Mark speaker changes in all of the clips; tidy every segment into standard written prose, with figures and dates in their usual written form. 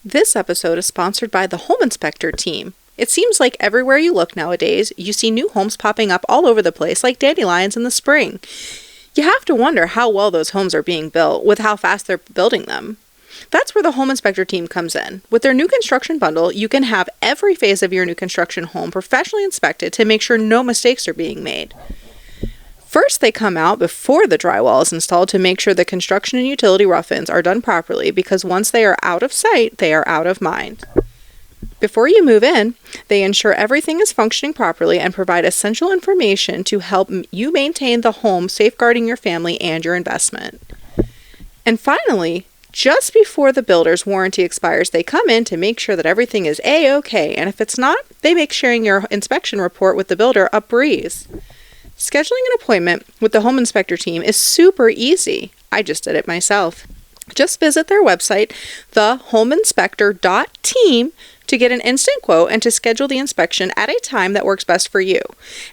Speaker 1: This episode is sponsored by the Home Inspector team. It seems like everywhere you look nowadays, you see new homes popping up all over the place like dandelions in the spring. You have to wonder how well those homes are being built with how fast they're building them. That's where the Home Inspector team comes in. With their new construction bundle, you can have every phase of your new construction home professionally inspected to make sure no mistakes are being made. First, they come out before the drywall is installed to make sure the construction and utility rough-ins are done properly, because once they are out of sight, they are out of mind. Before you move in, they ensure everything is functioning properly and provide essential information to help you maintain the home, safeguarding your family and your investment. And finally, just before the builder's warranty expires, they come in to make sure that everything is A-OK, and if it's not, they make sharing your inspection report with the builder a breeze. Scheduling an appointment with the Home Inspector team is super easy. I just did it myself. Just visit their website, thehomeinspector.team, to get an instant quote and to schedule the inspection at a time that works best for you.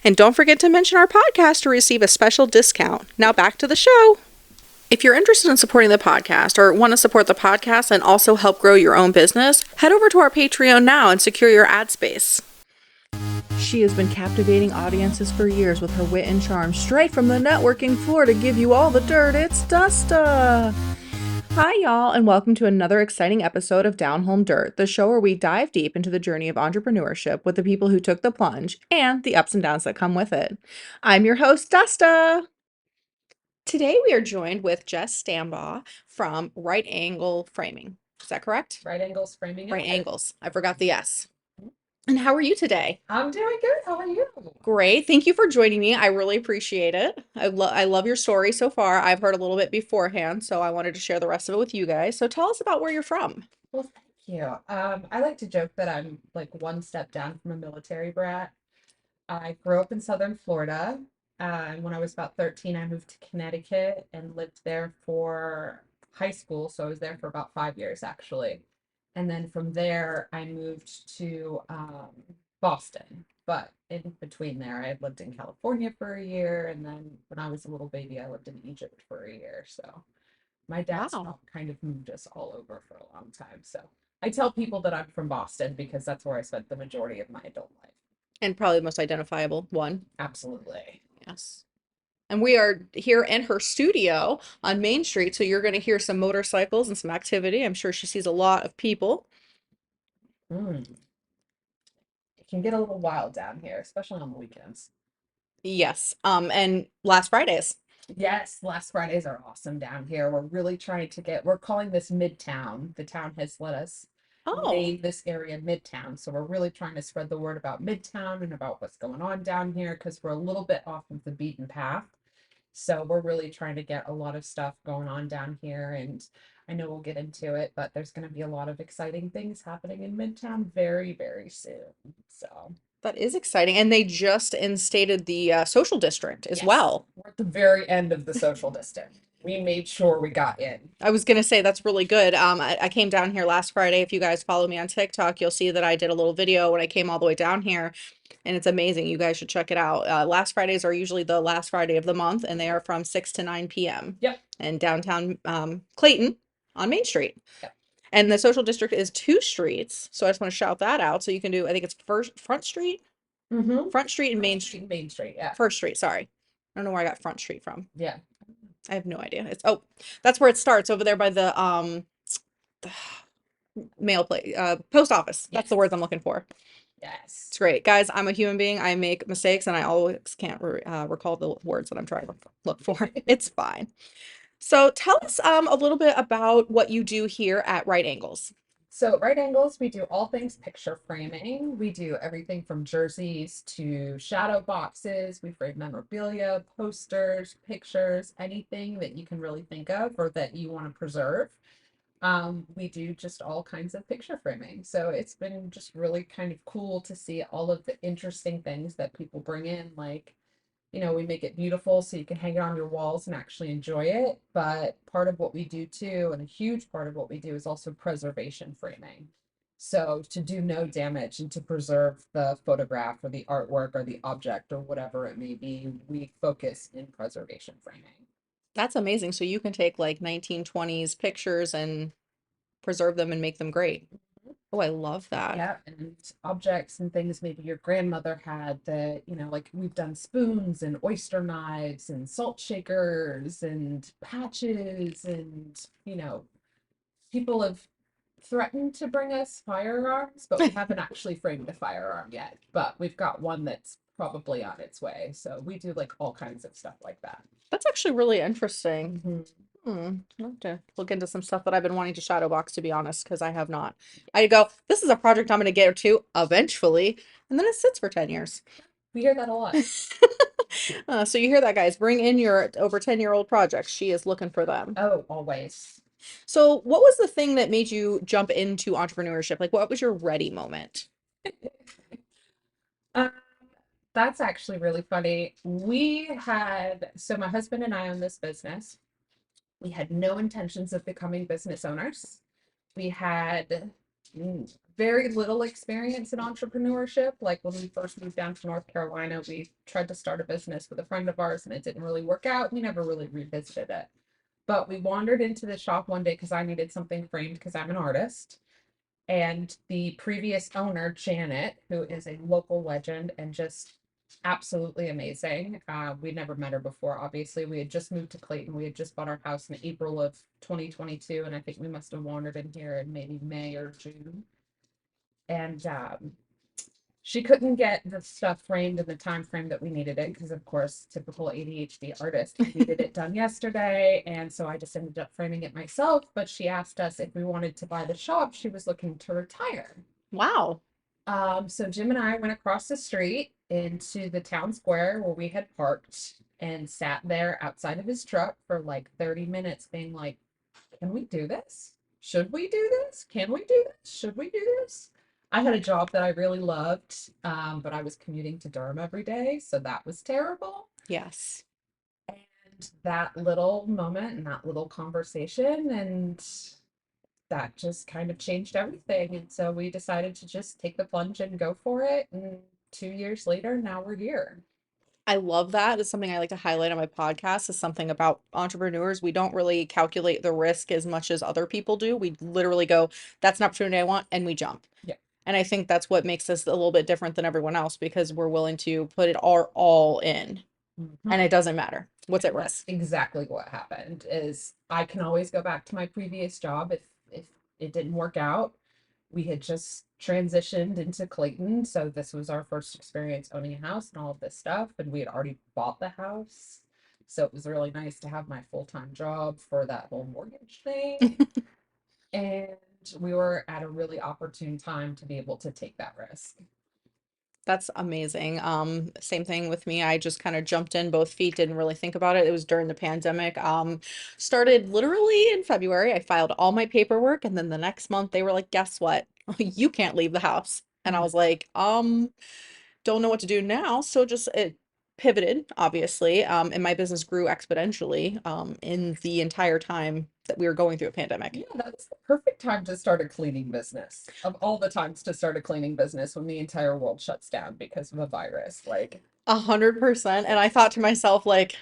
Speaker 1: And don't forget to mention our podcast to receive a special discount. Now back to the show. If you're interested in supporting the podcast or want to support the podcast and also help grow your own business, head over to our Patreon now and secure your ad space. She has been captivating audiences for years with her wit and charm, straight from the networking floor to give you all the dirt. It's Dusta! Hi, y'all, and welcome to another exciting episode of Down Home Dirt, the show where we dive deep into the journey of entrepreneurship with the people who took the plunge and the ups and downs that come with it. I'm your host, Dusta! Today we are joined with Jess Stambaugh from Right Angle Framing. Is that correct?
Speaker 2: Right Angles Framing.
Speaker 1: Right Angles. I forgot the S. And how are you today?
Speaker 2: I'm doing good. How are you?
Speaker 1: Great. Thank you for joining me. I really appreciate it. I love your story so far. I've heard a little bit beforehand, so I wanted to share the rest of it with you guys. So tell us about where you're from.
Speaker 2: Well, thank you. I like to joke that I'm like one step down from a military brat. I grew up in Southern Florida. And when I was about 13, I moved to Connecticut and lived there for high school. So I was there for about 5 years, actually. And then from there, I moved to Boston. But in between there, I had lived in California for a year. And then when I was a little baby, I lived in Egypt for a year. So my dad's
Speaker 1: Wow.
Speaker 2: kind of moved us all over for a long time. So I tell people that I'm from Boston because that's where I spent the majority of my adult life.
Speaker 1: And probably the most identifiable one.
Speaker 2: Absolutely.
Speaker 1: Yes. And we are here in her studio on Main Street, so you're going to hear some motorcycles and some activity. I'm sure she sees a lot of people.
Speaker 2: Mm. It can get a little wild down here, especially on the weekends.
Speaker 1: Yes. And last Fridays.
Speaker 2: Yes, last Fridays are awesome down here. We're calling this Midtown. The town has let us
Speaker 1: Oh,
Speaker 2: name this area Midtown. So we're really trying to spread the word about Midtown and about what's going on down here because we're a little bit off of the beaten path. So we're really trying to get a lot of stuff going on down here. And I know we'll get into it, but there's going to be a lot of exciting things happening in Midtown very, very soon. So,
Speaker 1: that is exciting. And they just instated the social district as
Speaker 2: yes,
Speaker 1: well.
Speaker 2: we're at the very end of the social district. We made sure we got in.
Speaker 1: I was gonna say that's really good. I came down here last Friday. If you guys follow me on TikTok, you'll see that I did a little video when I came all the way down here, and it's amazing. You guys should check it out. Last Fridays are usually the last Friday of the month, and they are from 6 to 9 p.m.
Speaker 2: Yep.
Speaker 1: in downtown Clayton on Main Street.
Speaker 2: Yep.
Speaker 1: And the social district is 2 streets, so I just want to shout that out. So you can do, I think it's Front Street,
Speaker 2: Mm-hmm.
Speaker 1: Front Street and Main Street.
Speaker 2: Main Street, yeah.
Speaker 1: First Street, sorry. I don't know where I got Front Street from.
Speaker 2: Yeah.
Speaker 1: I have no idea. That's where it starts over there by the mail plate, post office. That's the
Speaker 2: Yes.
Speaker 1: words I'm looking for.
Speaker 2: Yes.
Speaker 1: It's great, guys. I'm a human being. I make mistakes, and I always can't recall the words that I'm trying to look for. It's fine. So tell us a little bit about what you do here at Right Angles.
Speaker 2: So at Right Angles, we do all things picture framing. We do everything from jerseys to shadow boxes. We frame memorabilia, posters, pictures, anything that you can really think of or that you want to preserve. We do just all kinds of picture framing. So it's been just really kind of cool to see all of the interesting things that people bring in, like we make it beautiful so you can hang it on your walls and actually enjoy it. But part of what we do too, and a huge part of what we do, is also preservation framing. So to do no damage and to preserve the photograph or the artwork or the object or whatever it may be, we focus in preservation framing.
Speaker 1: That's amazing. So you can take like 1920s pictures and preserve them and make them great. Oh, I love that.
Speaker 2: Yeah, and objects and things maybe your grandmother had that, like we've done spoons and oyster knives and salt shakers and patches and, people have threatened to bring us firearms, but we haven't actually framed a firearm yet. But we've got one that's probably on its way. So we do like all kinds of stuff like that.
Speaker 1: That's actually really interesting.
Speaker 2: Mhm.
Speaker 1: I'll have to look into some stuff that I've been wanting to shadow box, to be honest, because I have not. I go, this is a project I'm going to get to eventually, and then it sits for 10 years.
Speaker 2: We hear that a lot.
Speaker 1: So you hear that, guys. Bring in your over 10-year-old projects. She is looking for them.
Speaker 2: Oh, always.
Speaker 1: So what was the thing that made you jump into entrepreneurship? Like, what was your ready moment?
Speaker 2: Um, that's actually really funny. So my husband and I own this business. We had no intentions of becoming business owners. We had very little experience in entrepreneurship. Like when we first moved down to North Carolina, we tried to start a business with a friend of ours and it didn't really work out. We never really revisited it. But we wandered into the shop one day because I needed something framed because I'm an artist. And the previous owner, Janet, who is a local legend and just absolutely amazing. We'd never met her before, obviously. We had just moved to Clayton. We had just bought our house in April of 2022, and I think we must have wandered in here in maybe May or June. And she couldn't get the stuff framed in the time frame that we needed it because, of course, typical ADHD artist, we needed it done yesterday. And so I just ended up framing it myself. But she asked us if we wanted to buy the shop. She was looking to retire.
Speaker 1: Wow.
Speaker 2: So Jim and I went across the street into the town square where we had parked and sat there outside of his truck for like 30 minutes, being like, can we do this? Should we do this? Can we do this? Should we do this? I had a job that I really loved, but I was commuting to Durham every day, so that was terrible.
Speaker 1: Yes.
Speaker 2: And that little moment and that little conversation, and that just kind of changed everything. And so we decided to just take the plunge and go for it. And 2 years later, now we're here.
Speaker 1: I love that. It's something I like to highlight on my podcast is something about entrepreneurs. We don't really calculate the risk as much as other people do. We literally go, that's an opportunity I want, and we jump.
Speaker 2: Yeah.
Speaker 1: And I think that's what makes us a little bit different than everyone else because we're willing to put it all in.
Speaker 2: Mhm.
Speaker 1: And it doesn't matter what's at
Speaker 2: And that's
Speaker 1: risk.
Speaker 2: exactly what happened is I can always go back to my previous job if it didn't work out. We had just transitioned into Clayton, so this was our first experience owning a house and all of this stuff, and we had already bought the house. So it was really nice to have my full-time job for that whole mortgage thing. And we were at a really opportune time to be able to take that risk.
Speaker 1: That's amazing. Same thing with me. I just kind of jumped in both feet, didn't really think about it. It was during the pandemic. Started literally in February. I filed all my paperwork, and then the next month they were like, "Guess what? You can't leave the house." And I
Speaker 2: Mm.
Speaker 1: was like, don't know what to do now. So just it pivoted, obviously. And my business grew exponentially, in the entire time that we were going through a pandemic.
Speaker 2: Yeah, that's the perfect time to start a cleaning business. Of all the times to start a cleaning business when the entire world shuts down because of a virus. Like,
Speaker 1: 100%. And I thought to myself, like,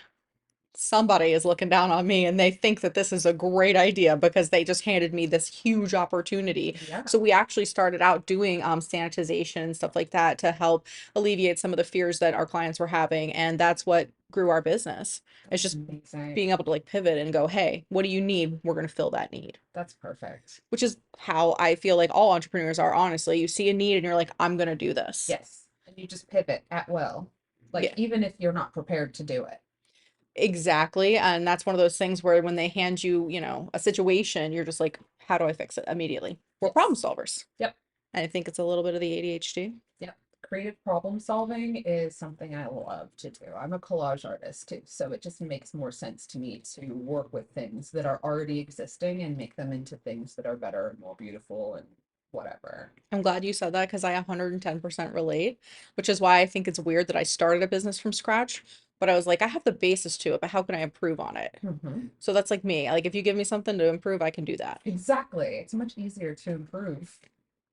Speaker 1: somebody is looking down on me and they think that this is a great idea because they just handed me this huge opportunity.
Speaker 2: yeah.
Speaker 1: So we actually started out doing sanitization and stuff like that to help alleviate some of the fears that our clients were having. And that's what grew our business. It's just
Speaker 2: Amazing.
Speaker 1: being able to like pivot and go, hey, what do you need? We're going to fill that need.
Speaker 2: That's perfect.
Speaker 1: Which is how I feel like all entrepreneurs are, honestly. You see a need and you're like, I'm going to do this.
Speaker 2: Yes. And you just pivot at will. Like,
Speaker 1: Yeah.
Speaker 2: even if you're not prepared to do it.
Speaker 1: Exactly. And that's one of those things where when they hand you, a situation, you're just like, how do I fix it immediately? We're problem
Speaker 2: Yes.
Speaker 1: solvers.
Speaker 2: Yep.
Speaker 1: And I think it's a little bit of the ADHD.
Speaker 2: Yep. Creative problem solving is something I love to do. I'm a collage artist too, so it just makes more sense to me to work with things that are already existing and make them into things that are better and more beautiful and whatever.
Speaker 1: I'm glad you said that because I 110% relate, which is why I think it's weird that I started a business from scratch. But I was like, I have the basis to it, but how can I improve on it?
Speaker 2: Mhm.
Speaker 1: So that's like me. Like, if you give me something to improve, I can do that.
Speaker 2: Exactly. It's much easier to improve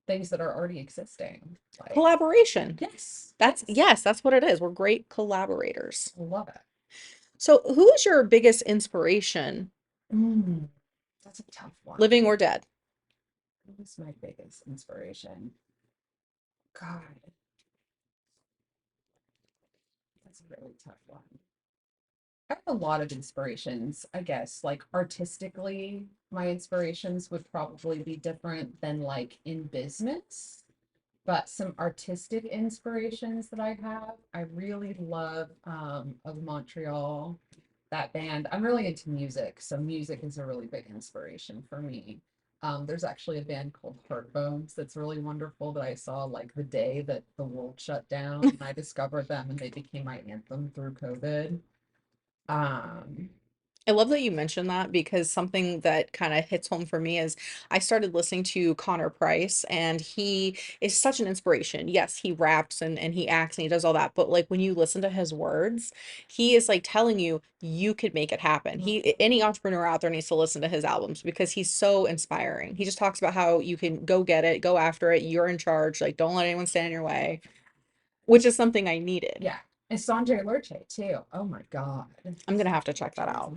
Speaker 2: things that are already existing. Like,
Speaker 1: Collaboration.
Speaker 2: yes,
Speaker 1: That's,
Speaker 2: yes,
Speaker 1: yes, that's what it is. We're great collaborators.
Speaker 2: I love it.
Speaker 1: So, who is your biggest inspiration,
Speaker 2: Mm, that's a tough one.
Speaker 1: living or dead?
Speaker 2: Who's my biggest inspiration? God, that's a really tough one. I have a lot of inspirations, I guess. Like artistically, my inspirations would probably be different than like in business. But some artistic inspirations that I have, I really love of Montreal, that band. I'm really into music, so music is a really big inspiration for me. There's actually a band called Heartbones that's really wonderful that I saw like the day that the world shut down, and I discovered them and they became my anthem through COVID. Um,
Speaker 1: I love that you mentioned that because something that kind of hits home for me is I started listening to Connor Price and he is such an inspiration. Yes, he raps and he acts and he does all that, but like when you listen to his words, he is like telling you you could make it happen. Any entrepreneur out there needs to listen to his albums because he's so inspiring. He just talks about how you can go get it, go after it, you're in charge, like don't let anyone stand in your way, which is something I needed.
Speaker 2: yeah, and Sanjay Lurche too. Oh my God.
Speaker 1: I'm gonna have to check that out.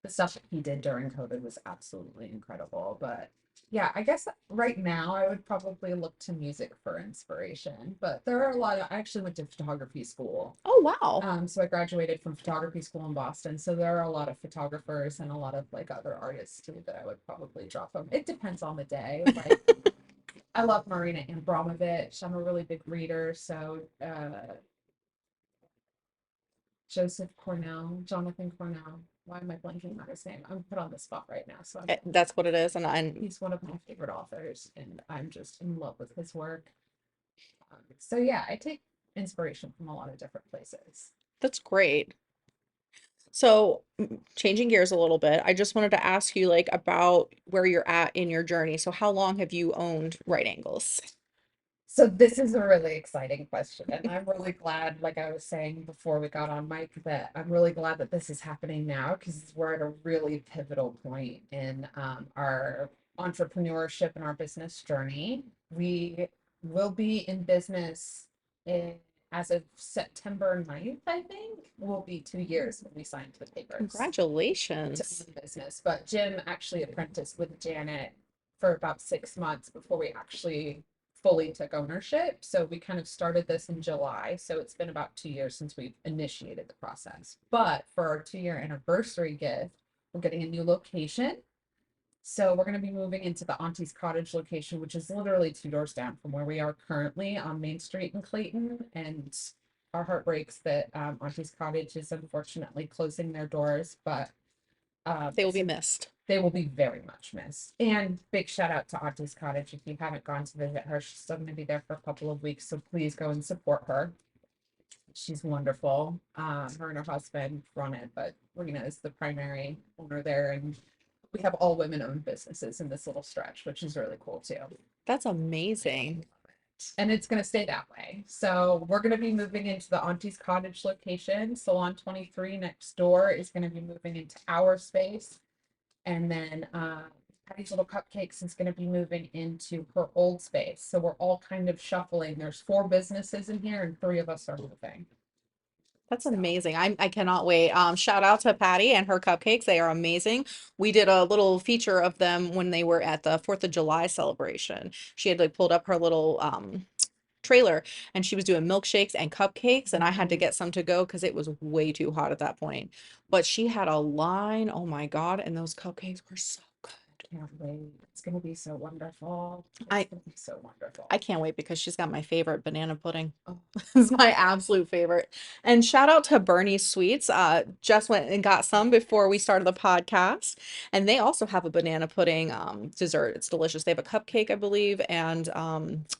Speaker 2: The stuff that he did during COVID was absolutely incredible. But yeah, I guess right now I would probably look to music for inspiration. But there are a lot of, I actually went to photography school.
Speaker 1: Oh wow.
Speaker 2: So I graduated from photography school in Boston. So there are a lot of photographers and a lot of like other artists too that I would probably draw from. It depends on the day. Like I love Marina Abramovich. I'm a really big reader. So Joseph Cornell, Jonathan Cornell. Why am I blanking on his name? I'm put on the spot right now. So
Speaker 1: That's what it is, and
Speaker 2: he's one of my favorite authors, and I'm just in love with his work. So yeah, I take inspiration from a lot of different places.
Speaker 1: that's great. So, changing gears a little bit, I just wanted to ask you like about where you're at in your journey. So, how long have you owned right angles?
Speaker 2: So this is a really exciting question, and I'm really glad, like I was saying before we got on mic, that I'm really glad that this is happening now because we're at a really pivotal point in our entrepreneurship and our business journey. We will be in business in, as of September 9th, I think, will be 2 years when we signed the papers to
Speaker 1: Congratulations.
Speaker 2: own the business. But Jim actually apprenticed with Janet for about 6 months before we actually fully took ownership. So we kind of started this in July. So it's been about 2 years since we've initiated the process. But for our 2 year anniversary gift, we're getting a new location. So we're going to be moving into the Auntie's Cottage location, which is literally 2 doors down from where we are currently on Main Street in Clayton. And our heart breaks that Auntie's Cottage is unfortunately closing their doors, but
Speaker 1: They will be missed.
Speaker 2: they will be very much missed. And big shout out to Auntie's Cottage. If you haven't gone to visit her, she's still going to be there for a couple of weeks. So please go and support her. She's wonderful. Her and her husband run it, but Rena is the primary owner there. And we have all women owned businesses in this little stretch, which is really cool too.
Speaker 1: That's amazing.
Speaker 2: And it's going to stay that way. So we're going to be moving into the Auntie's Cottage location. Salon 23 next door is going to be moving into our space. And then Patty's Little Cupcakes is going to be moving into her old space. So we're all kind of shuffling. There's 4 businesses in here, and 3 of us are moving.
Speaker 1: That's
Speaker 2: So
Speaker 1: amazing. I cannot wait. Shout out to Patty and her cupcakes. They are amazing. We did a little feature of them when they were at the 4th of July celebration. She had like pulled up her little trailer and she was doing milkshakes and cupcakes and I had to get some to go because it was way too hot at that point. But she had a line, oh my God, and those cupcakes were so good.
Speaker 2: can't wait. It's going to be so wonderful. It's
Speaker 1: I
Speaker 2: going to be so wonderful.
Speaker 1: I can't wait because she's got my favorite banana pudding.
Speaker 2: Oh,
Speaker 1: It's my absolute favorite. And shout out to Bernie's Sweets. Just went and got some before we started the podcast. And they also have a banana pudding dessert. It's delicious. They have a cupcake, I believe, and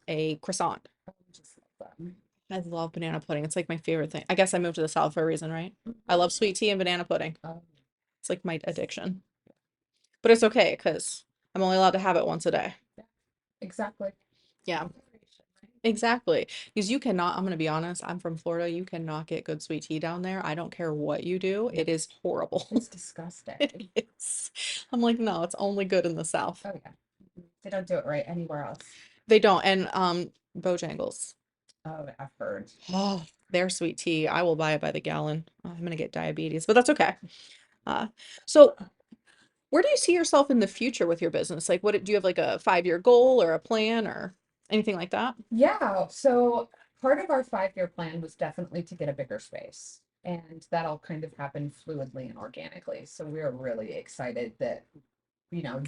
Speaker 1: a croissant.
Speaker 2: I just love them.
Speaker 1: I love banana pudding. It's like my favorite thing. I guess I moved to the South for a reason, right? I love sweet tea and banana pudding.
Speaker 2: Oh,
Speaker 1: It's like my addiction. But it's okay because I'm only allowed to have it once a day.
Speaker 2: yeah, exactly.
Speaker 1: Yeah.
Speaker 2: Moderation, right?
Speaker 1: Exactly. Because you cannot, I'm going to be honest, I'm from Florida. You cannot get good sweet tea down there. I don't care what you do.
Speaker 2: Yeah,
Speaker 1: It is horrible.
Speaker 2: it's disgusting.
Speaker 1: It is. I'm like, no, it's only good in the South.
Speaker 2: Oh, yeah. They don't do it right anywhere else.
Speaker 1: They don't. And Bojangles.
Speaker 2: Oh, I've heard.
Speaker 1: Oh, their sweet tea. I will buy it by the gallon. I'm going to get diabetes, but that's okay. Uh, so Where do you see yourself in the future with your business? Like, what do you have like a 5-year goal or a plan or anything like that?
Speaker 2: Yeah, so part of our 5-year plan was definitely to get a bigger space. And that all kind of happened fluidly and organically. So we're really excited that,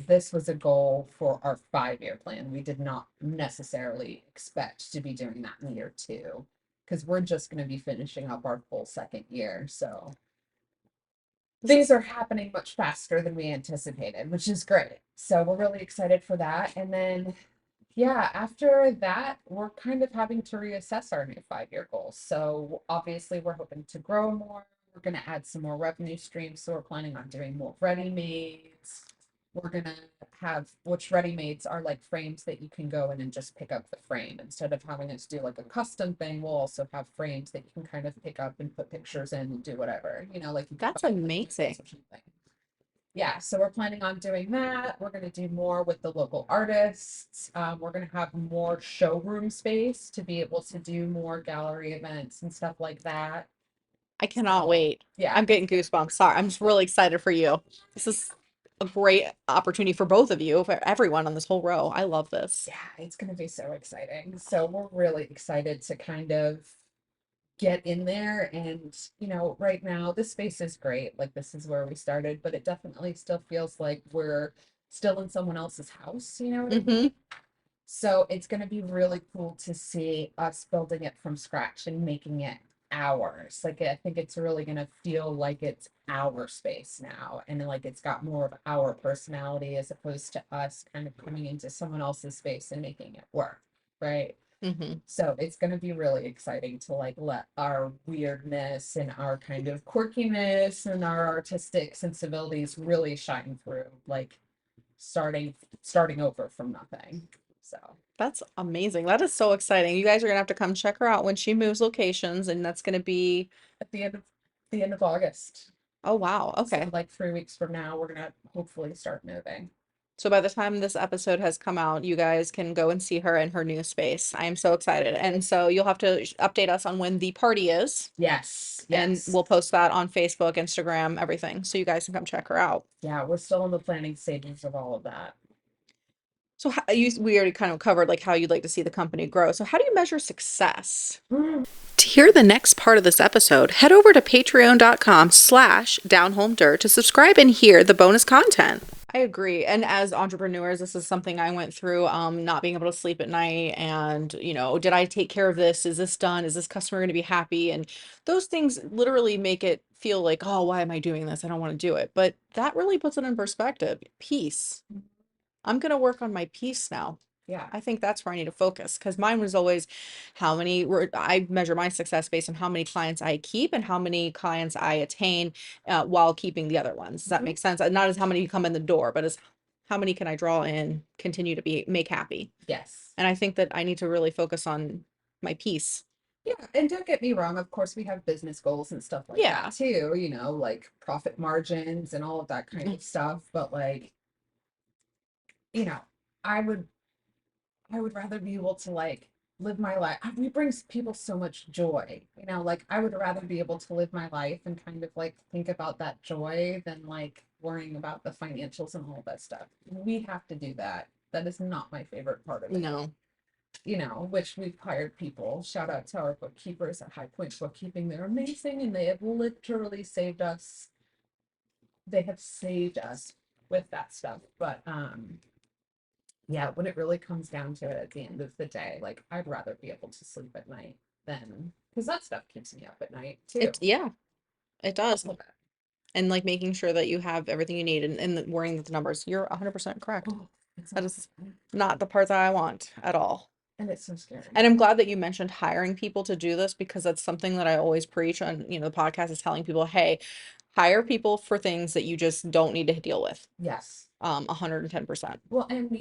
Speaker 2: this was a goal for our 5-year plan. We did not necessarily expect to be doing that in year two, because we're just going to be finishing up our full second year. So
Speaker 1: This
Speaker 2: things
Speaker 1: is
Speaker 2: are happening much faster than we anticipated, which is great. So we're really excited for that. And then, yeah, after that, we're kind of having to reassess our new 5-year goals. So obviously, we're hoping to grow more. We're going to add some more revenue streams. So we're planning on doing more ready-mades. We're going to have, which ready-mades are like frames that you can go in and just pick up the frame. Instead of having us do like a custom thing, we'll also have frames that you can kind of pick up and put pictures in and do whatever, like you can
Speaker 1: that's
Speaker 2: buy it like
Speaker 1: amazing.
Speaker 2: Legos or something. Yeah, so we're planning on doing that. We're going to do more with the local artists. We're going to have more showroom space to be able to do more gallery events and stuff like that.
Speaker 1: I cannot
Speaker 2: So,
Speaker 1: wait.
Speaker 2: yeah,
Speaker 1: I'm getting goosebumps. Sorry, I'm just really excited for you. This is a great opportunity for both of you, for everyone on this whole row. I love this.
Speaker 2: yeah, it's going to be so exciting. So we're really excited to kind of get in there. And, right now this space is great. Like, this is where we started, but it definitely still feels like we're still in someone else's house. You know what I
Speaker 1: Mm-hmm.
Speaker 2: mean? So it's going to be really cool to see us building it from scratch and making it ours. Like, I think it's really going to feel like it's our space now. And like it's got more of our personality as opposed to us kind of coming into someone else's space and making it work. Right.
Speaker 1: Mm-hmm.
Speaker 2: So it's going to be really exciting to like let our weirdness and our kind of quirkiness and our artistic sensibilities really shine through, like starting starting over from nothing. So
Speaker 1: That's amazing. That is so exciting. You guys are gonna have to come check her out when she moves locations, and that's gonna be,
Speaker 2: at the end of August.
Speaker 1: oh wow,
Speaker 2: So
Speaker 1: okay.
Speaker 2: like 3 weeks from now, we're gonna hopefully start moving.
Speaker 1: So by the time this episode has come out, you guys can go and see her in her new space. I am so excited. And so you'll have to update us on when the party is,
Speaker 2: Yes,
Speaker 1: and
Speaker 2: yes.
Speaker 1: we'll post that on Facebook, Instagram, everything. So you guys can come check her out.
Speaker 2: Yeah, we're still in the planning stages of all of that.
Speaker 1: So we already kind of covered like how you'd like to see the company grow. So how do you measure success? To hear the next part of this episode, head over to patreon.com/downhomedirt to subscribe and hear the bonus content. I agree. And as entrepreneurs, this is something I went through, not being able to sleep at night and, did I take care of this? Is this done? Is this customer going to be happy? And those things literally make it feel like, oh, why am I doing this? I don't want to do it. But that really puts it in perspective. Peace. I'm going to work on my peace now.
Speaker 2: Yeah.
Speaker 1: I think that's where I need to focus because mine was always I measure my success based on how many clients I keep and how many clients I attain while keeping the other ones. Does that
Speaker 2: Mhm.
Speaker 1: make sense? Not as how many come in the door, but as how many can I draw in, continue to make happy.
Speaker 2: Yes.
Speaker 1: And I think that I need to really focus on my peace.
Speaker 2: Yeah, and don't get me wrong, of course we have business goals and stuff like
Speaker 1: Yeah.
Speaker 2: that too, like profit margins and all of that kind of stuff, but like, you know, I would I would rather be able to like live my life. We bring people so much joy, like I would rather be able to live my life and kind of like think about that joy than like worrying about the financials and all that stuff. We have to do that. That is not my favorite part of it.
Speaker 1: No.
Speaker 2: Which we've hired people. Shout out to our bookkeepers at High Point Bookkeeping. They're amazing and they have literally saved us. They have saved us with that stuff. But yeah, when it really comes down to it at the end of the day, like I'd rather be able to sleep at night than because that stuff keeps me up at night too.
Speaker 1: Yeah, it does.
Speaker 2: All of it.
Speaker 1: And like making sure that you have everything you need and worrying with the numbers. You're 100% correct.
Speaker 2: Oh, it's
Speaker 1: That
Speaker 2: all
Speaker 1: is not the part that I want at all.
Speaker 2: and it's so scary.
Speaker 1: And I'm glad that you mentioned hiring people to do this because that's something that I always preach on, the podcast is telling people, hey, hire people for things that you just don't need to deal with.
Speaker 2: Yes.
Speaker 1: 110%.
Speaker 2: Well, and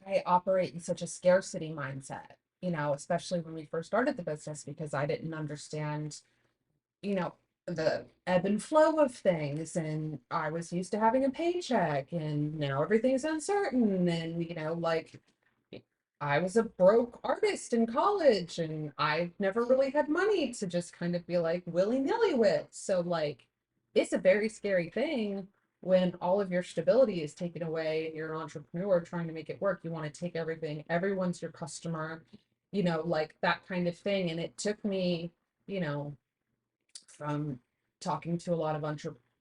Speaker 2: I operate in such a scarcity mindset, especially when we first started the business because I didn't understand, you know, the ebb and flow of things. And I was used to having a paycheck and now everything's uncertain. And, like I was a broke artist in college and I never really had money to just kind of be like willy nilly with. So, like, it's a very scary thing when all of your stability is taken away and you're an entrepreneur trying to make it work, you want to take everything, everyone's your customer, like that kind of thing. And it took me, you know, from talking to a lot of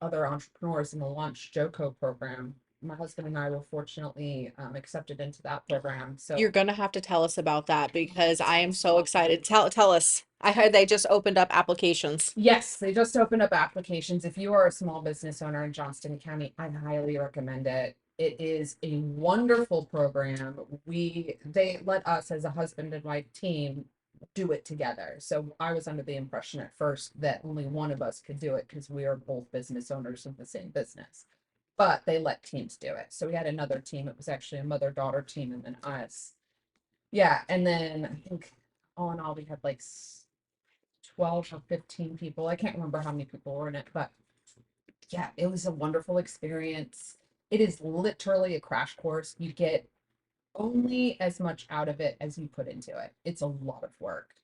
Speaker 2: other entrepreneurs in the Launch Joco program. My husband and I were fortunately accepted into that program.
Speaker 1: You're
Speaker 2: So
Speaker 1: gonna have to tell us about that because I am so excited. Tell us. I heard they just opened up applications.
Speaker 2: yes, they just opened up applications. If you are a small business owner in Johnston County, I highly recommend it. It is a wonderful program. They let us as a husband and wife team do it together. So I was under the impression at first that only one of us could do it because we are both business owners of the same business. But they let teams do it. So we had another team. It was actually a mother-daughter team and then us. Yeah, and then I think all in all we had like 12 or 15 people. I can't remember how many people were in it, but yeah, it was a wonderful experience. It is literally a crash course. You get only as much out of it as you put into it. It's a lot of work.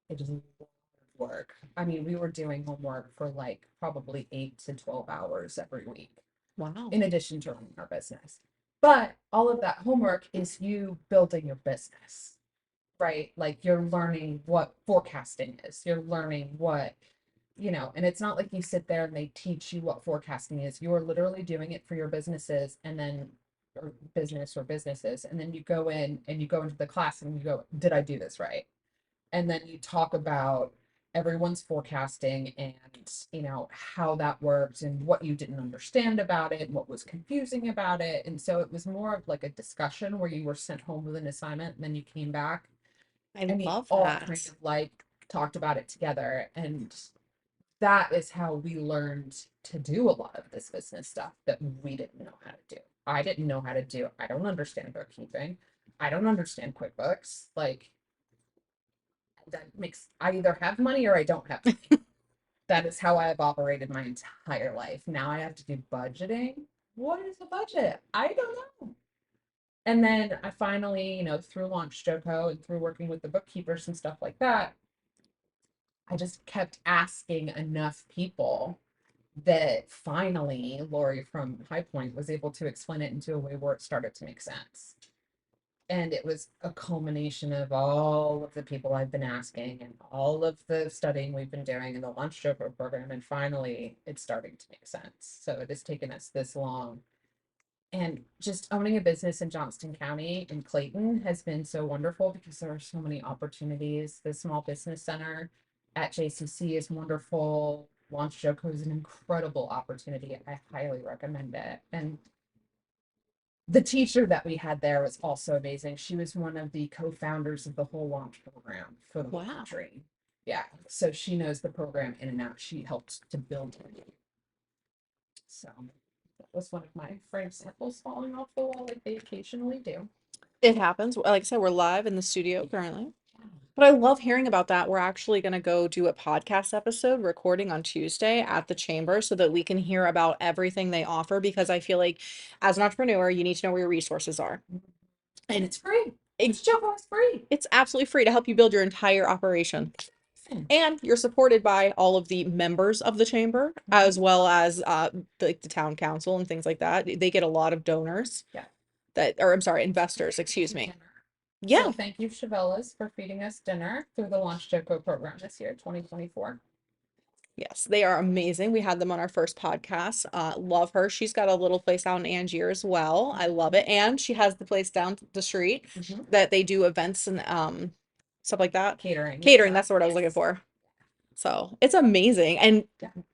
Speaker 2: It is a lot of work. I mean, we were doing homework for like probably 8 to 12 hours every week,
Speaker 1: Wow.
Speaker 2: in addition to running our business. But all of that homework is you building your business, right? Like you're learning what forecasting is, you're learning what, and it's not like you sit there and they teach you what forecasting is. You're literally doing it for your businesses and then, or business or businesses. And then you go in and you go into the class and you go, did I do this right? And then you talk about everyone's forecasting and how that worked and what you didn't understand about it and what was confusing about it. And so it was more of like a discussion where you were sent home with an assignment and then you came back
Speaker 1: I
Speaker 2: and we
Speaker 1: love
Speaker 2: all kind
Speaker 1: that.
Speaker 2: of like talked about it together. And that is how we learned to do a lot of this business stuff that we didn't know how to do. I didn't know how to do. I don't understand bookkeeping. I don't understand QuickBooks. Like that makes I either have money or I don't have money. That is how I have operated my entire life. Now I have to do budgeting. What is a budget? I don't know. And then I finally, through Launch Joco and through working with the bookkeepers and stuff like that, I just kept asking enough people that finally Lori from High Point was able to explain it into a way where it started to make sense. And it was a culmination of all of the people I've been asking and all of the studying we've been doing in the Lunch Joker program. And finally, it's starting to make sense. So it has taken us this long. And just owning a business in Johnston County in Clayton has been so wonderful because there are so many opportunities. The Small Business Center at JCC is wonderful. Launch Joco is an incredible opportunity. I highly recommend it. And the teacher that we had there was also amazing. She was one of the co-founders of the whole launch program for the whole
Speaker 1: Wow.
Speaker 2: country. Yeah, so she knows the program in and out. She helped to build it. So that was one of my frame samples falling off the wall like they occasionally do.
Speaker 1: It happens. Like I said, we're live in the studio currently. But I love hearing about that. We're actually going to go do a podcast episode recording on Tuesday at the chamber so that we can hear about everything they offer because I feel like as an entrepreneur, you need to know where your resources are.
Speaker 2: And
Speaker 1: And
Speaker 2: it's free.
Speaker 1: it,
Speaker 2: It's Joco is free.
Speaker 1: it's absolutely free to help you build your entire operation. And you're supported by all of the members of the chamber as well as the town council and things like that. They get a lot of donors
Speaker 2: Yeah.
Speaker 1: or I'm sorry, investors, excuse me.
Speaker 2: So
Speaker 1: Yeah.
Speaker 2: thank you, Chevellas, for feeding us dinner through the Launch Joco program this year, 2024.
Speaker 1: Yes, they are amazing. We had them on our first podcast. Love her. She's got a little place out in Angier as well. I love it. And she has the place down the street that they do events and stuff like that.
Speaker 2: Catering.
Speaker 1: Catering, that's the word I was looking for. So it's amazing. And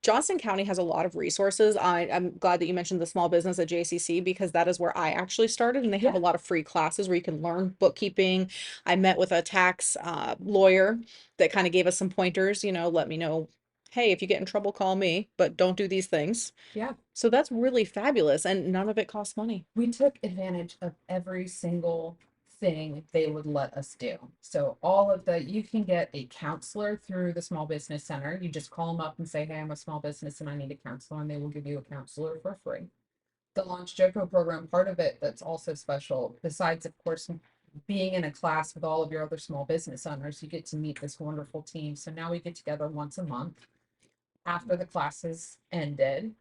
Speaker 1: Johnson County has a lot of resources. I'm glad that you mentioned the small business at JCC because that is where I actually started. And they have a lot of free classes where you can learn bookkeeping. I met with a tax lawyer that kind of gave us some pointers, let me know, hey, if you get in trouble, call me, but don't do these things.
Speaker 2: Yeah.
Speaker 1: So that's really fabulous. And none of it costs money.
Speaker 2: We took advantage of every single thing they would let us do. So you can get a counselor through the Small Business Center. You just call them up and say, hey, I'm a small business and I need a counselor, and they will give you a counselor for free. The Launch Joco program, part of it that's also special, besides, of course, being in a class with all of your other small business owners, you get to meet this wonderful team. So now we get together once a month after the classes ended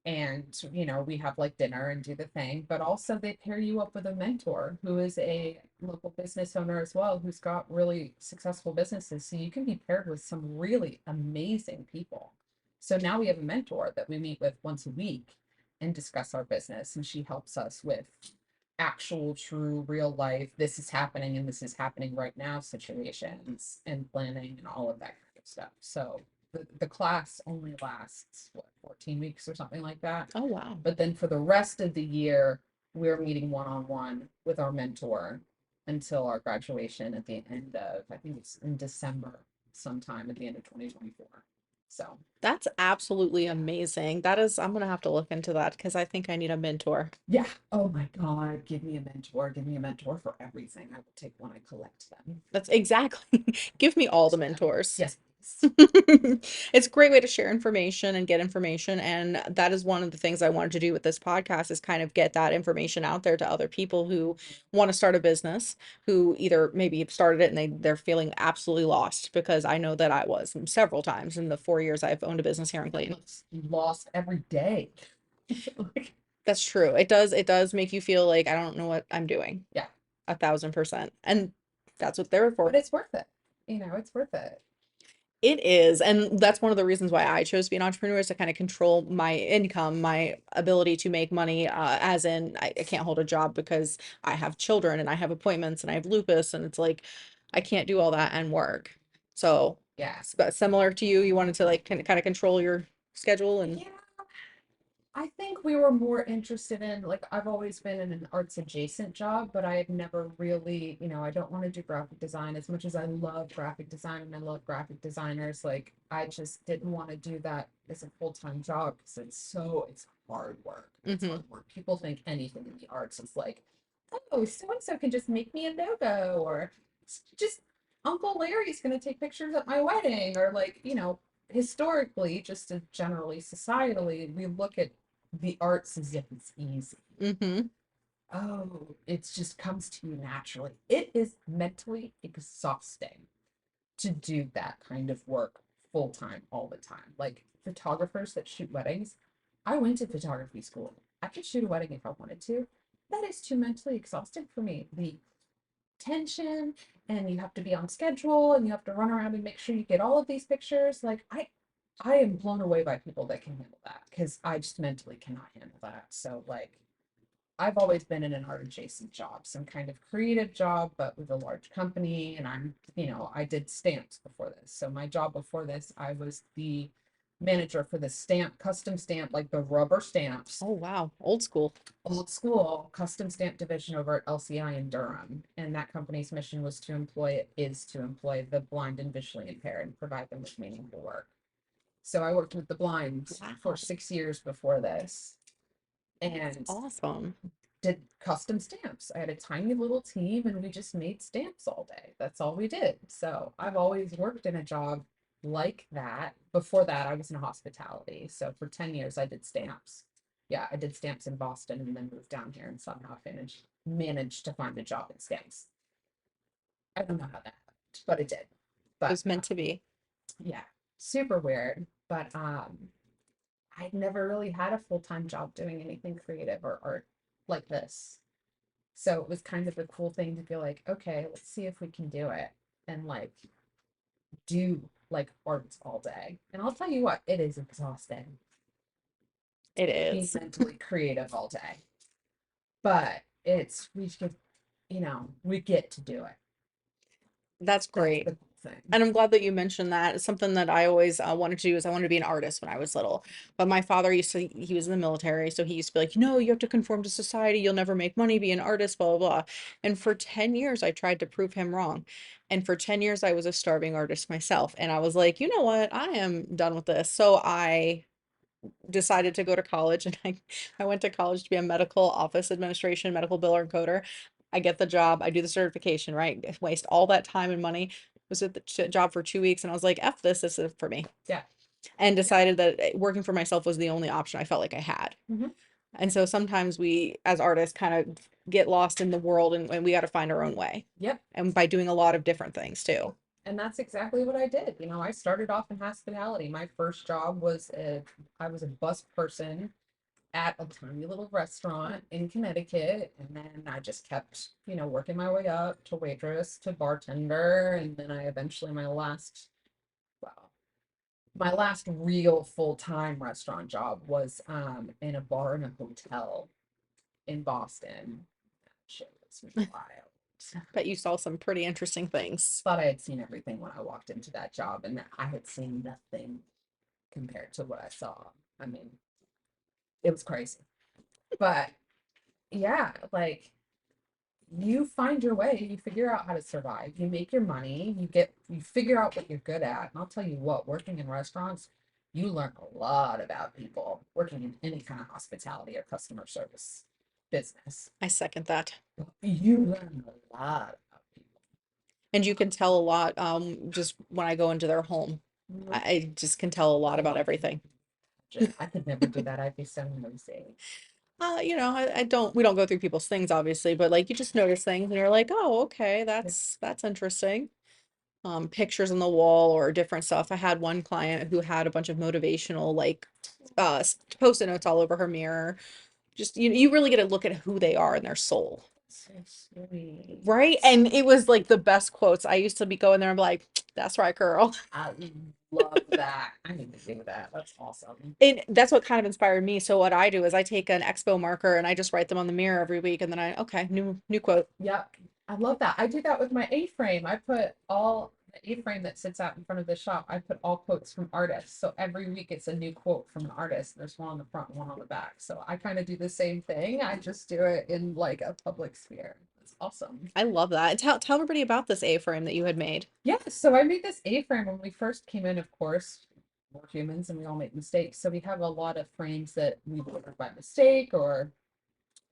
Speaker 2: And we have like dinner and do the thing, but also they pair you up with a mentor who is a local business owner as well, who's got really successful businesses, so you can be paired with some really amazing people. So now we have a mentor that we meet with once a week and discuss our business, and she helps us with actual true real life, this is happening and this is happening right now situations and planning and all of that kind of stuff. So the class only lasts what, 14 weeks or something like that.
Speaker 1: Oh, wow.
Speaker 2: But then for the rest of the year, we're meeting one-on-one with our mentor until our graduation at the end of, I think it's in December, sometime at the end of 2024. So
Speaker 1: That's absolutely amazing. That is, I'm gonna have to look into that because I think I need a mentor.
Speaker 2: yeah. Oh my God, give me a mentor. Give me a mentor for everything. I will take one. I collect them.
Speaker 1: That's exactly. Give me all the mentors.
Speaker 2: Yes, please.
Speaker 1: It's a great way to share information and get information. And that is one of the things I wanted to do with this podcast is kind of get that information out there to other people who want to start a business, who either maybe have started it and they're feeling absolutely lost because I know that I was several times in the 4 years I've owned a business here in Clayton.
Speaker 2: Lost every day. Like,
Speaker 1: That's true. It does make you feel like I don't know what I'm doing.
Speaker 2: yeah,
Speaker 1: 1,000%. And that's what they're for.
Speaker 2: but it's worth it. It's worth it.
Speaker 1: It is. And that's one of the reasons why I chose to be an entrepreneur is to kind of control my income, my ability to make money, as in I can't hold a job because I have children and I have appointments and I have lupus and it's like I can't do all that and work. So
Speaker 2: Yeah.
Speaker 1: similar to you, you wanted to like kind of control your schedule and
Speaker 2: Yeah. I think we were more interested in, like, I've always been in an arts adjacent job, but I have never really, I don't want to do graphic design as much as I love graphic design and I love graphic designers. Like, I just didn't want to do that as a full-time job because it's hard work. It's
Speaker 1: hmm
Speaker 2: hard work. People think anything in the arts is like, oh, so and so can just make me a logo, or just Uncle Larry's going to take pictures at my wedding, or like, historically, just to generally societally, we look at the arts as if it's easy.
Speaker 1: hmm
Speaker 2: Oh, it just comes to you naturally. It is mentally exhausting to do that kind of work full time all the time. Like photographers that shoot weddings, I went to photography school. I could shoot a wedding if I wanted to. That is too mentally exhausting for me. The tension, and you have to be on schedule, and you have to run around and make sure you get all of these pictures. Like I am blown away by people that can handle that because I just mentally cannot handle that. So like I've always been in an art adjacent job, some kind of creative job, but with a large company. And I did stamps before this. So my job before this, I was the manager for the custom stamp, like the rubber stamps,
Speaker 1: Oh wow, old school.
Speaker 2: old school custom stamp division over at LCI in Durham. And that company's mission is to employ the blind and visually impaired and provide them with meaningful work. So I worked with the blind for
Speaker 1: Wow,
Speaker 2: 6 years before this and
Speaker 1: awesome.
Speaker 2: did custom stamps. I had a tiny little team and we just made stamps all day. That's all we did. So I've always worked in a job like that. Before that, I was in hospitality. So for 10 years, I did stamps. Yeah, I did stamps in Boston and then moved down here and somehow managed to find a job in stamps. I don't know how that happened, but it did.
Speaker 1: It
Speaker 2: But
Speaker 1: was meant to be.
Speaker 2: yeah, super weird. But I'd never really had a full-time job doing anything creative or art like this. So it was kind of a cool thing to feel like, okay, let's see if we can do it and like do like art all day. And I'll tell you what, it is exhausting
Speaker 1: It
Speaker 2: being
Speaker 1: is.
Speaker 2: mentally creative all day. But we get to do it.
Speaker 1: That's
Speaker 2: That's
Speaker 1: great.
Speaker 2: the cool thing.
Speaker 1: And I'm glad that you mentioned that. It's something that I always wanted to do is I wanted to be an artist when I was little. But my father he was in the military, so he used to be like, no, you have to conform to society. You'll never make money, be an artist, blah, blah, blah. And for 10 years, I tried to prove him wrong. And for 10 years, I was a starving artist myself. And I was like, you know what? I am done with this. So I decided to go to college and I went to college to be a medical office administration, medical biller and coder. I get the job, I do the certification, right? Waste all that time and money. Was at the job for 2 weeks and I was like, F this is for me.
Speaker 2: Yeah.
Speaker 1: And
Speaker 2: Yeah.
Speaker 1: decided that working for myself was the only option I felt like I had.
Speaker 2: Hmm.
Speaker 1: And so sometimes we, as artists, kind of get lost in the world and we got to find our own way.
Speaker 2: Yep.
Speaker 1: And by doing a lot of different things too.
Speaker 2: And that's exactly what I did. I started off in hospitality. My first job was I was a bus person at a tiny little restaurant in Connecticut. And then I just kept, working my way up to waitress to bartender. And then I eventually, well, my last real full-time restaurant job was in a bar in a hotel in Boston. That shit was wild.
Speaker 1: Bet you saw some pretty interesting things.
Speaker 2: Thought I had seen everything when I walked into that job, and I had seen nothing compared to what I saw. I mean, it was crazy. But yeah, like you find your way, you figure out how to survive, you make your money, you figure out what you're good at. And I'll tell you what, working in restaurants, you learn a lot about people working in any kind of hospitality or customer service business.
Speaker 1: I second that.
Speaker 2: You learn a lot about people.
Speaker 1: And you can tell a lot just when I go into their home. I just can tell a lot about everything.
Speaker 2: I could never do that. I'd be so nosy.
Speaker 1: I don't we don't go through people's things obviously, but like you just notice things and you're like, oh, okay,
Speaker 2: Yeah.
Speaker 1: that's interesting. Pictures on the wall or different stuff. I had one client who had a bunch of motivational like post-it notes all over her mirror. Just you really get to look at who they are and their soul.
Speaker 2: So sweet.
Speaker 1: Right? And it was like the best quotes. I used to be going there and be like, that's right, girl.
Speaker 2: I love that. I need to do that. That's awesome.
Speaker 1: And that's what kind of inspired me. So what I do is I take an expo marker and I just write them on the mirror every week and then okay, new quote.
Speaker 2: Yep. I love that. I do that with my A-frame. I put all the A-frame that sits out in front of the shop. I put all quotes from artists. So every week it's a new quote from an artist. There's one on the front, one on the back. So I kind of do the same thing. I just do it in like a public sphere. It's awesome.
Speaker 1: I love that. And tell everybody about this A-frame that you had made.
Speaker 2: Yeah, so I made this A-frame when we first came in, of course. We're humans and we all make mistakes. So we have a lot of frames that we ordered by mistake or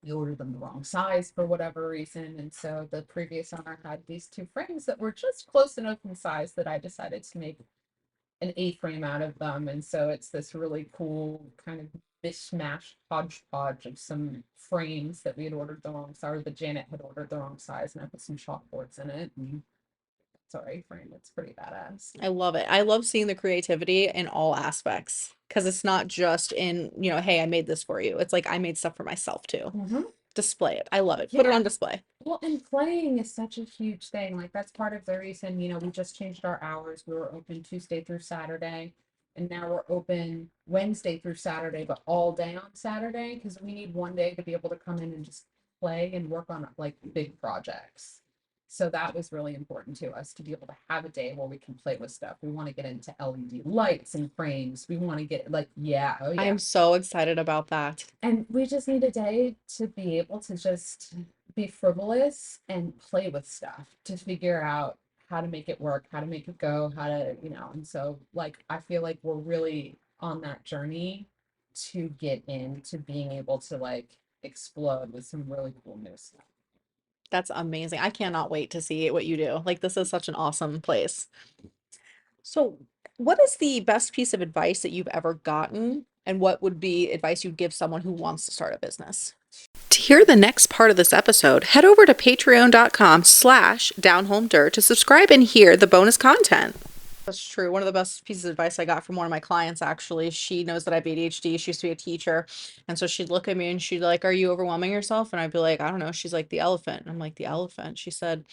Speaker 2: we ordered them the wrong size for whatever reason. And so the previous owner had these two frames that were just close enough in size that I decided to make an A-frame out of them. And so it's this really cool kind of mishmash hodgepodge of some frames that we had ordered the wrong size, or that Janet had ordered the wrong size, and I put some chalkboards in it. And it's our A-frame. It's pretty badass.
Speaker 1: I love it. I love seeing the creativity in all aspects because it's not just in, hey, I made this for you. It's like I made stuff for myself too.
Speaker 2: Mm-hmm.
Speaker 1: Display it. I love it. Put it
Speaker 2: Yeah.
Speaker 1: on display.
Speaker 2: Well, and playing is such a huge thing. Like that's part of the reason, we just changed our hours. We were open Tuesday through Saturday, and now we're open Wednesday through Saturday, but all day on Saturday because we need one day to be able to come in and just play and work on like big projects. So that was really important to us to be able to have a day where we can play with stuff. We want to get into LED lights and frames. We want to get like, yeah, oh
Speaker 1: I
Speaker 2: yeah.
Speaker 1: am so excited about that.
Speaker 2: And we just need a day to be able to just be frivolous and play with stuff to figure out how to make it work, how to make it go, how to, and so like I feel like we're really on that journey to get into being able to like explode with some really cool new stuff.
Speaker 1: That's amazing. I cannot wait to see what you do. Like, this is such an awesome place. So, what is the best piece of advice that you've ever gotten? And what would be advice you'd give someone who wants to start a business? To hear the next part of this episode, head over to patreon.com/downhomedirt to subscribe and hear the bonus content. That's true. One of the best pieces of advice I got from one of my clients, actually, she knows that I have ADHD. She used to be a teacher. And so she'd look at me and she'd like, are you overwhelming yourself? And I'd be like, I don't know. She's like, the elephant. And I'm like, the elephant. She said,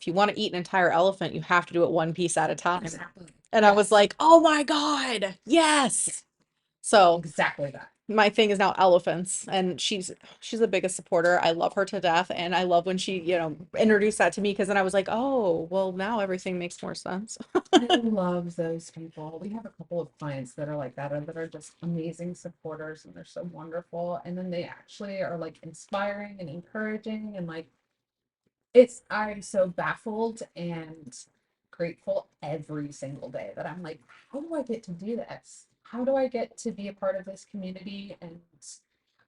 Speaker 1: if you want to eat an entire elephant, you have to do it one piece at a time.
Speaker 2: Exactly.
Speaker 1: And I was like, oh my God, yes. So
Speaker 2: Exactly that.
Speaker 1: my thing is now elephants, and she's the biggest supporter. I love her to death, and I love when she, introduced that to me because then I was like, oh, well, now everything makes more sense.
Speaker 2: I love those people. We have a couple of clients that are like that are just amazing supporters and they're so wonderful. And then they actually are like inspiring and encouraging and like I'm so baffled and grateful every single day that I'm like, how do I get to do this? How do I get to be a part of this community? And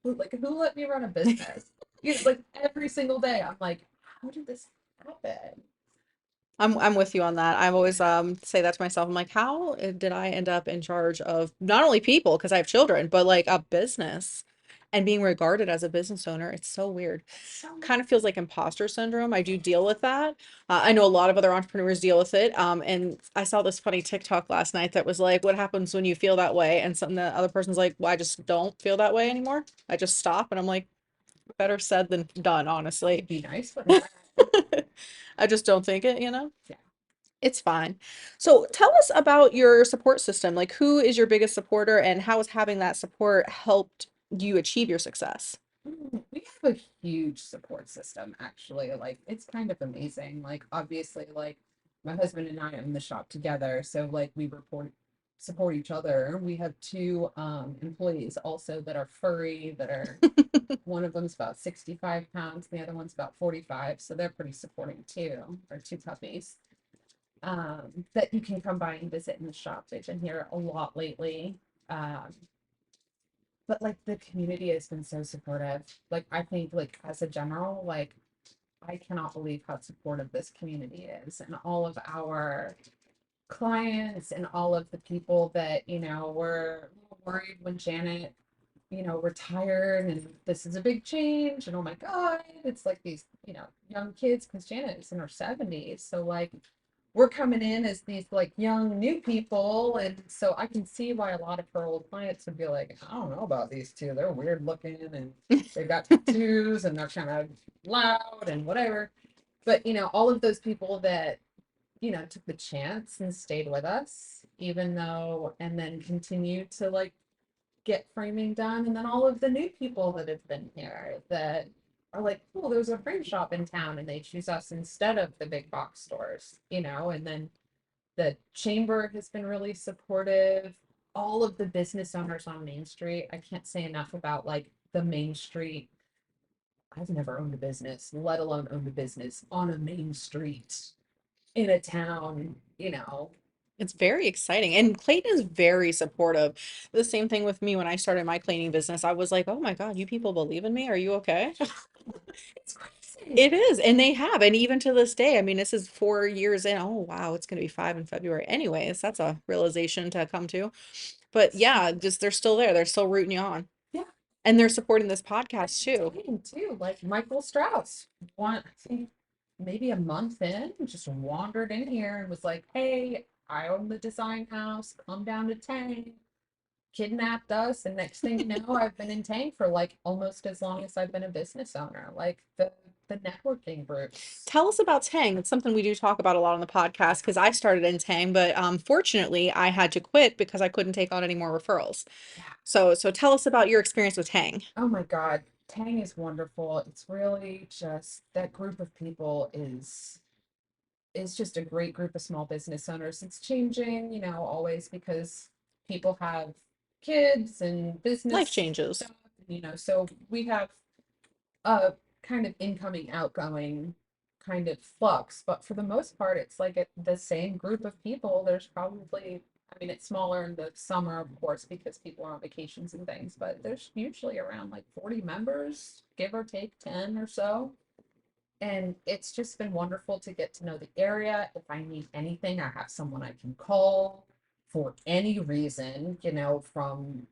Speaker 2: like, who let me run a business? Like every single day, I'm like, how did this happen?
Speaker 1: I'm with you on that. I've always say that to myself. I'm like, how did I end up in charge of not only people because I have children, but like a business? and being regarded as a business owner. It's so weird.
Speaker 2: It's so
Speaker 1: Kind of feels like imposter syndrome. I do deal with that. I know a lot of other entrepreneurs deal with it. And I saw this funny TikTok last night that was like, what happens when you feel that way? And something the other person's like, well, I just don't feel that way anymore. I just stop. And I'm like, better said than done, honestly.
Speaker 2: it'd be nice, but not.
Speaker 1: I just don't think it, you know?
Speaker 2: Yeah.
Speaker 1: It's fine. So tell us about your support system. Like, who is your biggest supporter and how has having that support helped you achieve your success?
Speaker 2: We have a huge support system, actually. Like, it's kind of amazing. Like, obviously, like, my husband and I own the shop together, so like we support each other. We have two employees also that are furry, that are one of them's about 65 pounds, the other one's about 45, so they're pretty supporting too. Or two puppies. That you can come by and visit in the shop. They've been here a lot lately. Um, but like the community has been so supportive. Like I think like as a general, like I cannot believe how supportive this community is and all of our clients and all of the people that, were a little worried when Janet, retired and this is a big change and oh my God, it's like these, young kids because Janet is in her 70s. So like we're coming in as these like young new people, and so I can see why a lot of her old clients would be like, I don't know about these two, they're weird looking and they've got tattoos and they're kind of loud and whatever. But all of those people that took the chance and stayed with us, even though, and then continued to like get framing done, and then all of the new people that have been here that are like, cool, there's a frame shop in town, and they choose us instead of the big box stores, and then the chamber has been really supportive. All of the business owners on Main Street, I can't say enough about like the Main Street. I've never owned a business, let alone owned a business on a main street in a town,
Speaker 1: It's very exciting. And Clayton is very supportive. The same thing with me when I started my cleaning business. I was like, oh my God, you people believe in me? Are you okay?
Speaker 2: it's crazy.
Speaker 1: It is. And they have. And even to this day, I mean, this is 4 years in. Oh, wow, it's going to be five in February. Anyways, that's a realization to come to. But yeah, just they're still there. They're still rooting you on.
Speaker 2: Yeah.
Speaker 1: And they're supporting this podcast too.
Speaker 2: Too. Like Michael Strauss, I think maybe a month in, just wandered in here and was like, "Hey, I own the design house. Come down to Tang." Kidnapped us, and next thing you know, I've been in Tang for like almost as long as I've been a business owner. Like the networking groups.
Speaker 1: Tell us about Tang. It's something we do talk about a lot on the podcast because I started in Tang, but fortunately I had to quit because I couldn't take on any more referrals.
Speaker 2: Yeah.
Speaker 1: So tell us about your experience with Tang.
Speaker 2: Oh my God, Tang is wonderful. It's really just that group of people is just a great group of small business owners. It's changing, always because people have kids and
Speaker 1: Life
Speaker 2: business
Speaker 1: changes.
Speaker 2: stuff, so we have a kind of incoming, outgoing kind of flux. But for the most part, it's like the same group of people. There's probably, I mean, it's smaller in the summer, of course, because people are on vacations and things, but there's usually around like 40 members, give or take 10 or so. And it's just been wonderful to get to know the area. If I need anything, I have someone I can call for any reason, from,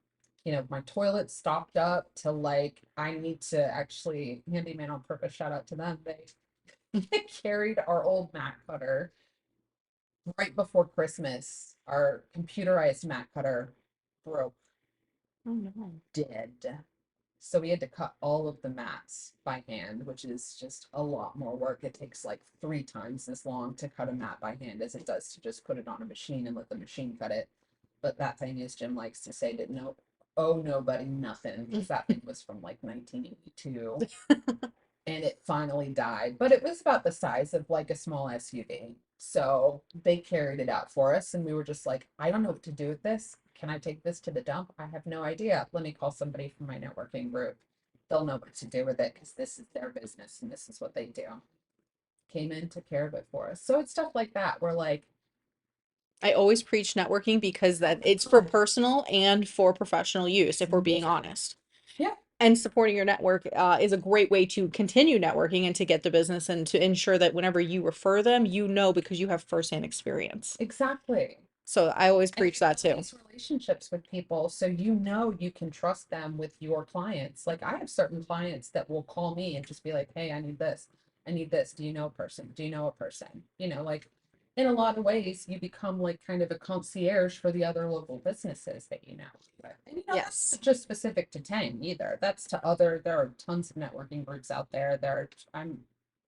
Speaker 2: my toilet stopped up to like, I need to actually, handyman on purpose, shout out to them. They carried our old mat cutter right before Christmas. Our computerized mat cutter broke
Speaker 1: Oh no.
Speaker 2: dead. So we had to cut all of the mats by hand, which is just a lot more work. It takes like 3 times as long to cut a mat by hand as it does to just put it on a machine and let the machine cut it. But that thing, as Jim likes to say, didn't know, owe nobody nothing because that thing was from like 1982 and it finally died. But it was about the size of like a small SUV. So they carried it out for us, and we were just like, I don't know what to do with this. Can I take this to the dump? I have no idea. Let me call somebody from my networking group. They'll know what to do with it because this is their business and this is what they do. Came in, took care of it for us. So it's stuff like that. We're like,
Speaker 1: I always preach networking because that it's for personal and for professional use, if we're being
Speaker 2: yeah,
Speaker 1: honest.
Speaker 2: yeah,
Speaker 1: And supporting your network is a great way to continue networking and to get the business and to ensure that whenever you refer them, you know because you have firsthand experience.
Speaker 2: exactly.
Speaker 1: So I always
Speaker 2: And
Speaker 1: preach
Speaker 2: you
Speaker 1: that
Speaker 2: build
Speaker 1: too.
Speaker 2: these relationships with people, so you know you can trust them with your clients. Like I have certain clients that will call me and just be like, "Hey, I need this. I need this. Do you know a person? Do you know a person?" Like in a lot of ways, you become like kind of a concierge for the other local businesses that you know. And that's
Speaker 1: Yes.
Speaker 2: not just specific to Tang either. That's to other. There are tons of networking groups out there. I'm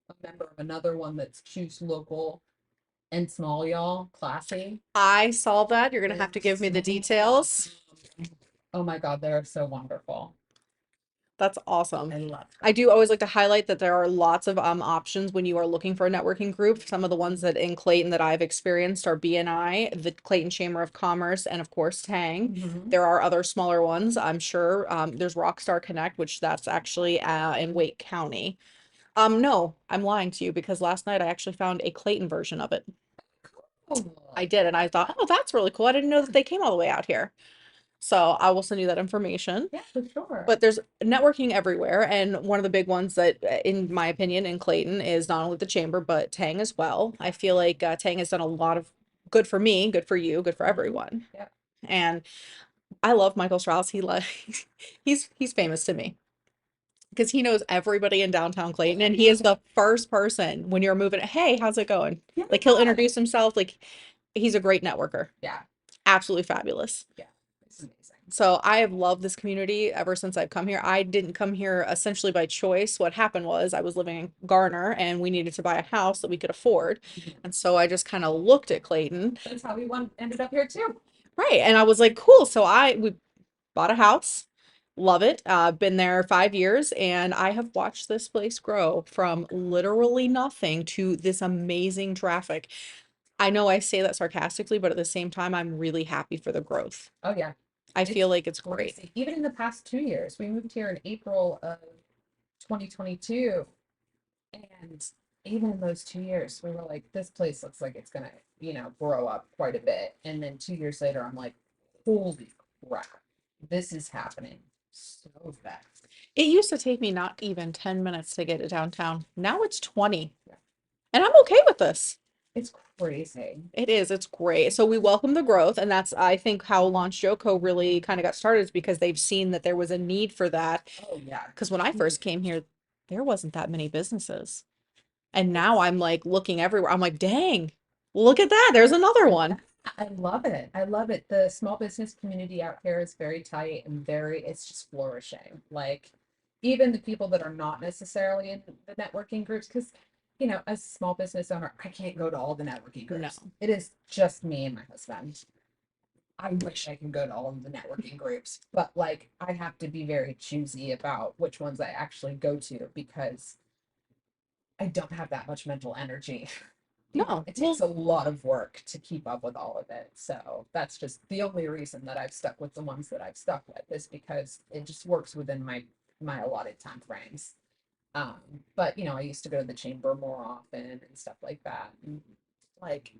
Speaker 2: a member of another one that's choose local and small, y'all, classy.
Speaker 1: I saw that. You're going to have
Speaker 2: They're
Speaker 1: to give me
Speaker 2: so
Speaker 1: the details.
Speaker 2: awesome. Oh my God, they're so wonderful.
Speaker 1: That's awesome.
Speaker 2: I love
Speaker 1: I
Speaker 2: them.
Speaker 1: do always like to highlight that there are lots of options when you are looking for a networking group. Some of the ones that in Clayton that I've experienced are BNI, the Clayton Chamber of Commerce, and of course Tang.
Speaker 2: Mhm.
Speaker 1: There are other smaller ones, I'm sure. There's Rockstar Connect, which that's actually in Wake County. No, I'm lying to you because last night I actually found a Clayton version of it. I
Speaker 2: Cool.
Speaker 1: did, and I thought, oh, that's really cool. I didn't know that they came all the way out here. So I will send you that information.
Speaker 2: Yeah, for sure.
Speaker 1: But there's networking everywhere, and one of the big ones that, in my opinion, in Clayton is not only the chamber but Tang as well. I feel like Tang has done a lot of good for me, good for you, good for
Speaker 2: Mhm.
Speaker 1: everyone.
Speaker 2: Yeah.
Speaker 1: And I love Michael Strauss. He's famous to me because he knows everybody in downtown Clayton, and he is the first person when you're moving. Hey, how's it going?
Speaker 2: Yeah.
Speaker 1: Like he'll introduce himself. Like he's a great networker,
Speaker 2: Yeah.
Speaker 1: absolutely fabulous.
Speaker 2: Yeah. It's amazing.
Speaker 1: So I have loved this community ever since I've come here. I didn't come here essentially by choice. What happened was I was living in Garner and we needed to buy a house that we could afford.
Speaker 2: Mhm.
Speaker 1: And so I just kind of looked at Clayton.
Speaker 2: That's how ended up here too.
Speaker 1: Right. And I was like, cool. So we bought a house. Love it. Been there 5 years and I have watched this place grow from literally nothing to this amazing traffic. I know I say that sarcastically, but at the same time, I'm really happy for the growth.
Speaker 2: Oh yeah.
Speaker 1: I feel
Speaker 2: It's
Speaker 1: like it's great.
Speaker 2: crazy. Even in the past 2 years, we moved here in April of 2022. And even in those 2 years, we were like, this place looks like it's gonna, grow up quite a bit. And then 2 years later, I'm like, holy crap, this is happening so fast.
Speaker 1: It used to take me not even 10 minutes to get to downtown. Now it's 20.
Speaker 2: Yeah,
Speaker 1: And I'm okay with this.
Speaker 2: it's crazy.
Speaker 1: It is. It's great. So we welcome the growth. And that's, I think, how Launch Joco really kind of got started is because they've seen that there was a need for that.
Speaker 2: Oh yeah,
Speaker 1: Because when I first came here, there wasn't that many businesses. And now
Speaker 2: it's
Speaker 1: I'm like looking everywhere. I'm like, dang, look at that. There's another one.
Speaker 2: I love it. I love it. The small business community out here is very tight and it's just flourishing. Like, even the people that are not necessarily in the networking groups, because, as a small business owner, I can't go to all the networking
Speaker 1: No.
Speaker 2: groups. It is just me and my husband. I wish I could go to all of the networking groups, but like, I have to be very choosy about which ones I actually go to because I don't have that much mental energy.
Speaker 1: No.
Speaker 2: It takes
Speaker 1: Well,
Speaker 2: a lot of work to keep up with all of it. So that's just the only reason that I've stuck with the ones that I've stuck with is because it just works within my allotted time frames. Um, but I used to go to the chamber more often and stuff like that. And like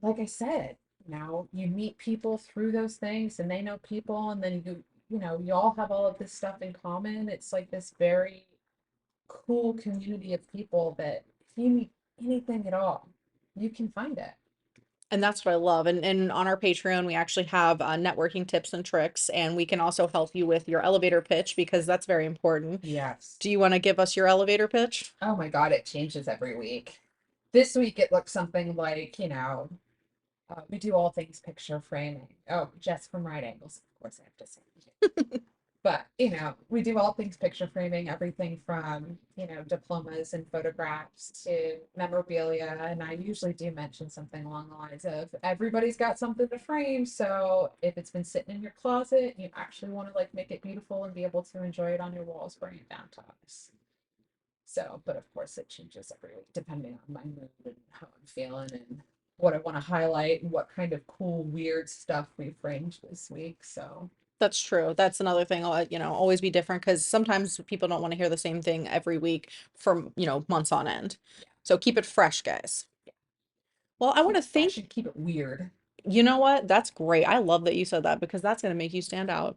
Speaker 2: like I said, now you meet people through those things and they know people and then you all have all of this stuff in common. It's like this very cool community of people that if you need anything at all, you can find it.
Speaker 1: and that's what I love. And on our Patreon, we actually have networking tips and tricks, and we can also help you with your elevator pitch because that's very important.
Speaker 2: Yes.
Speaker 1: Do you want to give us your elevator pitch?
Speaker 2: Oh my God, it changes every week. This week it looks something like, we do all things picture framing. Oh, Jess from Right Angles, of course I have to say. But, we do all things picture framing, everything from, diplomas and photographs to memorabilia. And I usually do mention something along the lines of everybody's got something to frame. So if it's been sitting in your closet, you actually want to like make it beautiful and be able to enjoy it on your walls, bring it down to us. So, but of course it changes every week depending on my mood and how I'm feeling and what I want to highlight and what kind of cool, weird stuff we framed this week. So,
Speaker 1: That's true. That's another thing, always be different because sometimes people don't want to hear the same thing every week for, months on end.
Speaker 2: yeah,
Speaker 1: So keep it fresh, guys.
Speaker 2: yeah.
Speaker 1: Well, I want
Speaker 2: Keep
Speaker 1: to
Speaker 2: it fresh
Speaker 1: thank,
Speaker 2: and keep it weird.
Speaker 1: you know what? That's great. I love that you said that because that's going to make you stand out.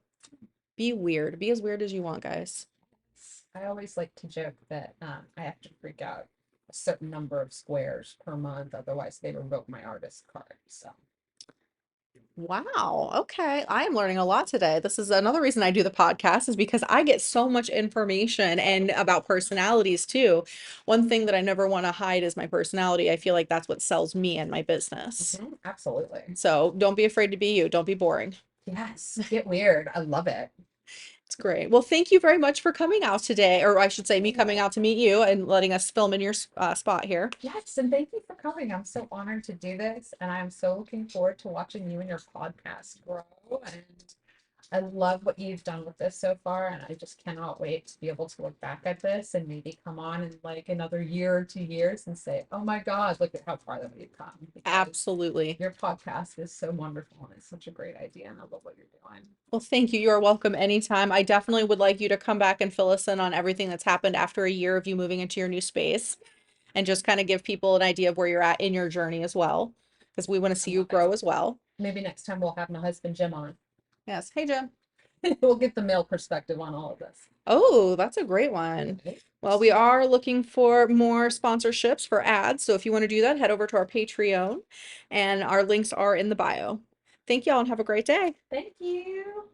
Speaker 1: Be weird. Be as weird as you want, guys.
Speaker 2: I always like to joke that I have to freak out a certain number of squares per month, otherwise they revoke my artist card. So
Speaker 1: Wow. Okay. I am learning a lot today. This is another reason I do the podcast is because I get so much information and about personalities too. One thing that I never want to hide is my personality. I feel like that's what sells me and my business.
Speaker 2: Absolutely.
Speaker 1: So don't be afraid to be you. Don't be boring.
Speaker 2: Yes, get weird. I love it.
Speaker 1: It's great. Well, thank you very much for coming out today, or I should say, me coming out to meet you and letting us film in your spot here.
Speaker 2: Yes, and thank you for coming. I'm so honored to do this, and I'm so looking forward to watching you and your podcast grow. And I love what you've done with this so far, and I just cannot wait to be able to look back at this and maybe come on in like another year or 2 years and say, "Oh my God, look at how far that we've come." Because
Speaker 1: Absolutely.
Speaker 2: your podcast is so wonderful and it's such a great idea, and I love what you're doing.
Speaker 1: Well, thank you. You are welcome anytime. I definitely would like you to come back and fill us in on everything that's happened after a year of you moving into your new space and just kind of give people an idea of where you're at in your journey as well, because we want to
Speaker 2: I
Speaker 1: see you
Speaker 2: love it.
Speaker 1: grow as well.
Speaker 2: Maybe next time we'll have my husband Jim on.
Speaker 1: Yes. Hey, Jim.
Speaker 2: We'll get the male perspective on all of this.
Speaker 1: Oh, that's a great one.
Speaker 2: Right?
Speaker 1: Well, we are looking for more sponsorships for ads. So if you want to do that, head over to our Patreon and our links are in the bio. Thank y'all and have a great day.
Speaker 2: Thank you.